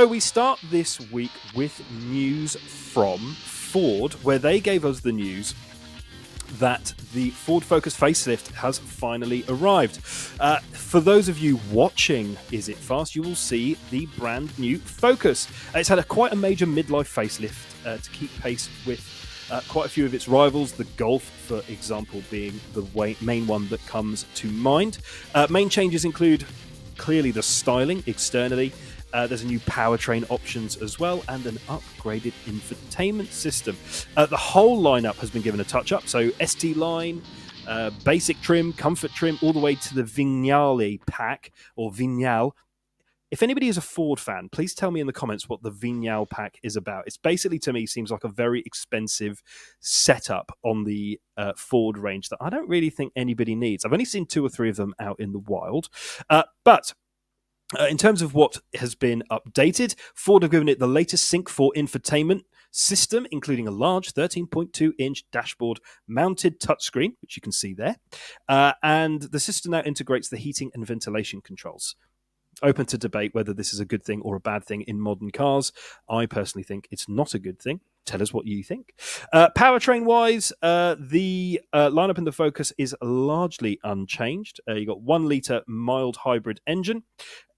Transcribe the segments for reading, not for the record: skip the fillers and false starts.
So we start this week with news from Ford, where they gave us the news that the Ford Focus facelift has finally arrived. For those of you watching Is It Fast, you will see the brand new Focus. It's had quite a major midlife facelift to keep pace with quite a few of its rivals, the Golf, for example, being the main one that comes to mind. Main changes include clearly the styling externally. There's a new Powertrain Options as well, and an upgraded Infotainment System. The whole lineup has been given a touch-up, so ST line, basic trim, comfort trim, all the way to the Vignale pack, or Vignale. If anybody is a Ford fan, please tell me in the comments what the Vignale pack is about. It's basically, to me, seems like a very expensive setup on the Ford range that I don't really think anybody needs. I've only seen 2 or 3 of them out in the wild, but in terms of what has been updated, Ford have given it the latest Sync 4 infotainment system, including a large 13.2-inch dashboard-mounted touchscreen, which you can see there. And the system now integrates the heating and ventilation controls. Open to debate whether this is a good thing or a bad thing in modern cars. I personally think it's not a good thing. Tell us what you think. Powertrain-wise, the lineup in the Focus is largely unchanged. You've got 1-litre mild hybrid engine,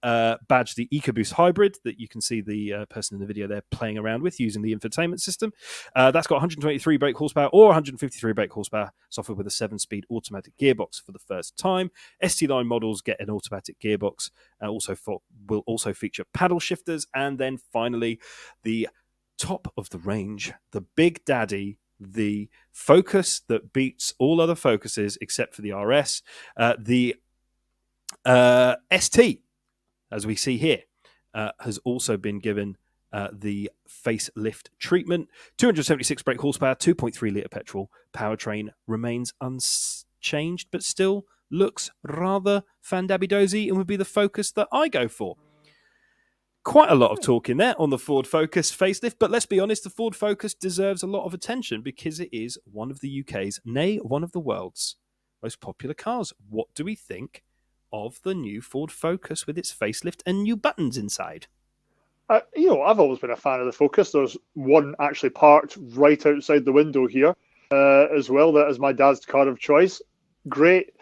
badged the EcoBoost hybrid that you can see the person in the video there playing around with using the infotainment system. That's got 123 brake horsepower or 153 brake horsepower, software with a 7-speed automatic gearbox for the first time. ST line models get an automatic gearbox, will also feature paddle shifters, and then finally the top of the range, the big daddy, the Focus that beats all other Focuses except for the RS, the ST, as we see here, has also been given the facelift treatment. 276 brake horsepower, 2.3 litre petrol. Powertrain remains unchanged, but still looks rather fandabby-dozy and would be the Focus that I go for. Quite a lot of talk in there on the Ford Focus facelift, but let's be honest, the Ford Focus deserves a lot of attention because it is one of the UK's, nay, one of the world's most popular cars. What do we think of the new Ford Focus with its facelift and new buttons inside? I've always been a fan of the Focus. There's one actually parked right outside the window here as well. That is my dad's car of choice. Great.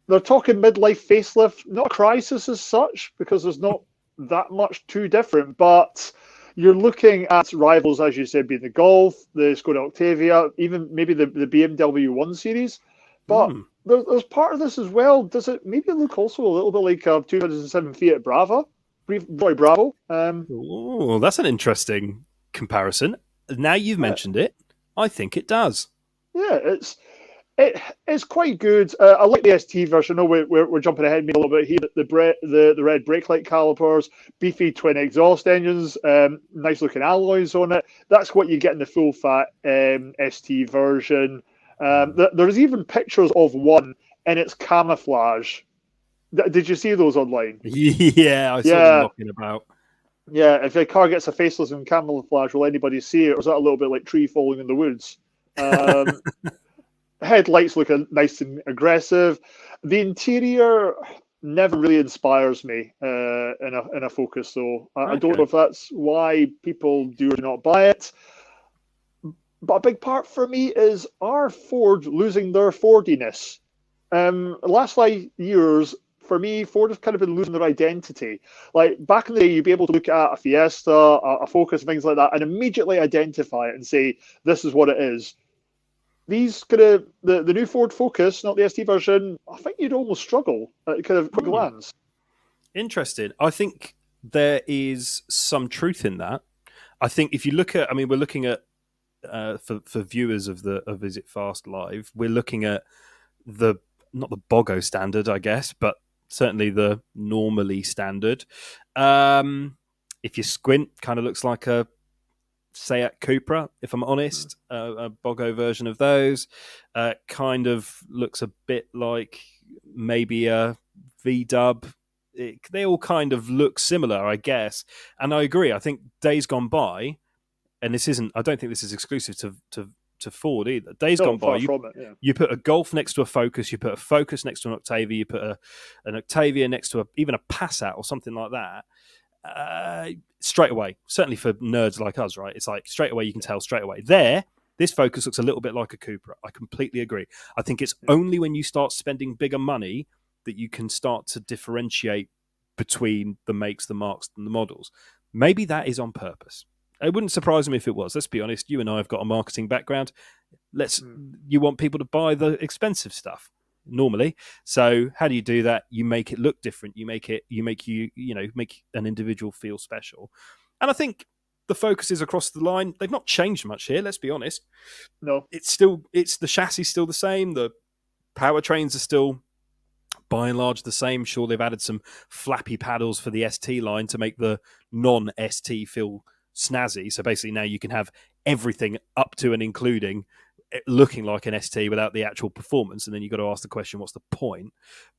They're talking midlife facelift, not a crisis as such, because there's not that much too different, but you're looking at rivals, as you said, being the Golf, the Skoda Octavia, even maybe the BMW 1 Series. But there's part of this as well. Does it maybe look also a little bit like a 2007 Fiat Brava? Bravo. Oh, that's an interesting comparison. Now you've mentioned it, I think it does. Yeah, it's quite good. I like the ST version. I know we're jumping ahead maybe a little bit here. The red brake light calipers, beefy twin exhaust engines, nice looking alloys on it. That's what you get in the full fat ST version. There's even pictures of one in its camouflage. Did you see those online? Yeah, I saw them knocking about. Yeah, if a car gets a faceless in camouflage, will anybody see it? Or is that a little bit like tree falling in the woods? Headlights look nice and aggressive. The interior never really inspires me in a Focus, so I don't know if that's why people do or do not buy it. But a big part for me is, are Ford losing their Fordiness? The last 5 years, for me, Ford has kind of been losing their identity. Like back in the day, you'd be able to look at a Fiesta, a Focus, things like that, and immediately identify it and say, this is what it is. These the new Ford Focus, not the ST version, I think you'd almost struggle at kind of quick glance. Interesting. I think there is some truth in that. I think if you look at, we're looking at for viewers of Is It Fast Live, we're looking at not the BOGO standard, I guess, but certainly the normally standard. If you squint, kind of looks like a Seat Cupra, if I'm honest, a BOGO version of those. Kind of looks a bit like maybe a V-Dub. They all kind of look similar, I guess. And I agree. I think days gone by, and I don't think this is exclusive to Ford either. Days gone by, you put a Golf next to a Focus, you put a Focus next to an Octavia, you put an Octavia next to even a Passat or something like that, straight away. Certainly for nerds like us, right? It's like straight away you can tell straight away. This Focus looks a little bit like a Cupra. I completely agree. I think it's only when you start spending bigger money that you can start to differentiate between the makes, the marks, and the models. Maybe that is on purpose. It wouldn't surprise me if it was. Let's be honest. You and I have got a marketing background. You want people to buy the expensive stuff normally. So how do you do that? You make it look different. You make an individual feel special. And I think the Focuses across the line, they've not changed much here. Let's be honest. No, it's the chassis still the same. The powertrains are still by and large the same. Sure, they've added some flappy paddles for the ST line to make the non-ST feel snazzy. So basically now you can have everything up to and including looking like an ST without the actual performance. And then you've got to ask the question, what's the point?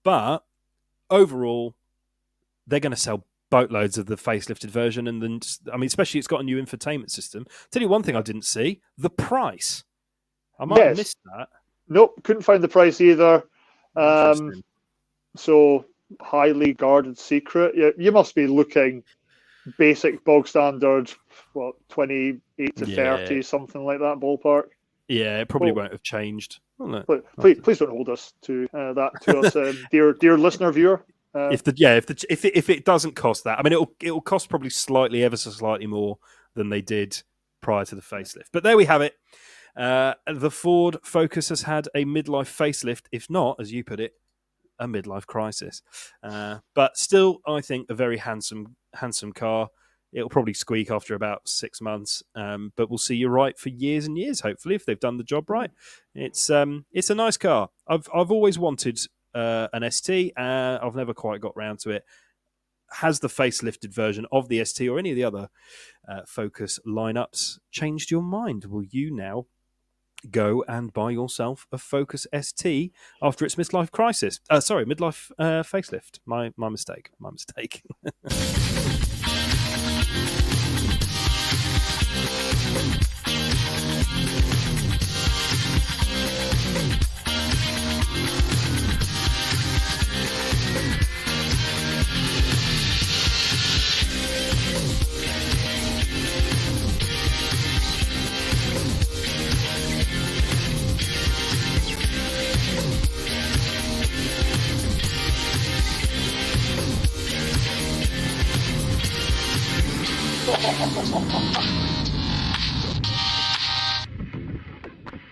But overall, they're going to sell boatloads of the facelifted version. And then, especially it's got a new infotainment system. Tell you one thing I didn't see, the price. I might have missed that. Nope, couldn't find the price either. So highly guarded secret. You must be looking basic bog standard, 28 to 30, something like that ballpark. Yeah, it probably won't have changed. Please don't hold us to that to us, dear listener viewer. If it doesn't cost that, it'll cost probably ever so slightly more than they did prior to the facelift. But there we have it. The Ford Focus has had a midlife facelift, if not, as you put it, a midlife crisis. But still, I think a very handsome car. It'll probably squeak after about 6 months, but we'll see you right for years and years, hopefully, if they've done the job right. It's a nice car. I've always wanted an ST. I've never quite got round to it. Has the facelifted version of the ST or any of the other Focus lineups changed your mind? Will you now go and buy yourself a Focus ST after its midlife crisis? Midlife facelift. My mistake.